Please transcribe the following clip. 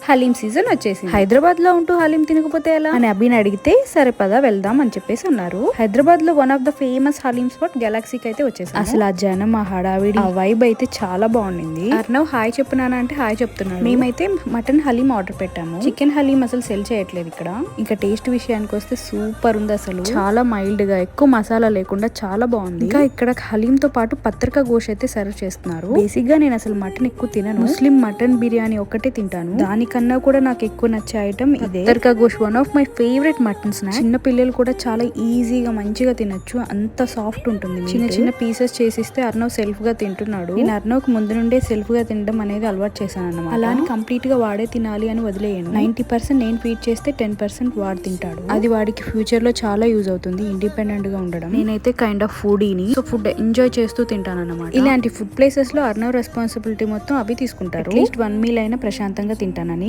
Haleem season వచ్చేసింది. హైదరాబాద్ లో ఉంటూ హలీం తినకపోతే ఎలా అని అభిని అడిగితే సరే పద వెళ్దాం అని చెప్పేసి అన్నారు. హైదరాబాద్ లో one of the famous haleem spot గెలాక్సీకి అయితే వచ్చేసి అసలు ఆ జనం, ఆ హడావిడి, ఆ వైబ్ అయితే చాలా బాగుండింది. అర్నవ్ హాయ్ చెప్పునానా అంటే హాయ్ చెప్తున్నాడు. మేమైతే మటన్ హలీం ఆర్డర్ పెట్టాము. చికెన్ హలీం అసలు సెల్ చేయట్లేదు ఇక్కడ. ఇంకా టేస్ట్ విషయానికి వస్తే సూపర్ ఉంది. అసలు చాలా మైల్డ్ గా, ఎక్కువ మసాలా లేకుండా చాలా బాగుంది. ఇంకా ఇక్కడ హలీం తో పాటు పత్రికా గోష్ అయితే సర్వ్ చేస్తున్నారు. బేసిక్ గా నేను అసలు మటన్ ఎక్కువ తినను. ముస్లిం మటన్ బిర్యానీ ఒక్కటే తింటాను. దానికన్నా కూడా నాకు ఎక్కువ నచ్చే ఐటమ్ ఇదే. పత్రికా gosht one of my favourite mutton snack. చిన్న పిల్లలు కూడా చాలా ఈజీగా మంచిగా తినొచ్చు. అంత సాఫ్ట్ ఉంటుంది. చిన్న చిన్న పీసెస్ చేసిస్తే అర్నవ్ సెల్ఫ్ గా తింటున్నాడు. నేను అర్నవ్ కు ముందు నుండే సెల్ఫ్ గా తినడం అనేది అలవాటు చేశాను అన్నమాట. అలా అని కంప్లీట్ గా వాడే తినాలి అని వదిలేయను. 90% నేను ఫీడ్ చేస్తే 10% వాడు తింటాడు. అది వాడికి ఫ్యూచర్ లో చాలా యూజ్ అవుతుంది, ఇండిపెండెంట్ గా ఉండడం. నేనైతే కైండ్ ఆఫ్ ఫుడీని, సో ఫుడ్ ఎంజాయ్ చేస్తూ తింటాను అన్నమాట. ఇలాంటి ఫుడ్ ప్లేసెస్ లో అర్నవ్ రెస్పాన్సిబిలిటీ మొత్తం అవి తీసుకుంటారు. అట్లీస్ట్ 1 మీల్ అయినా ప్రశాంతంగా తింటానని.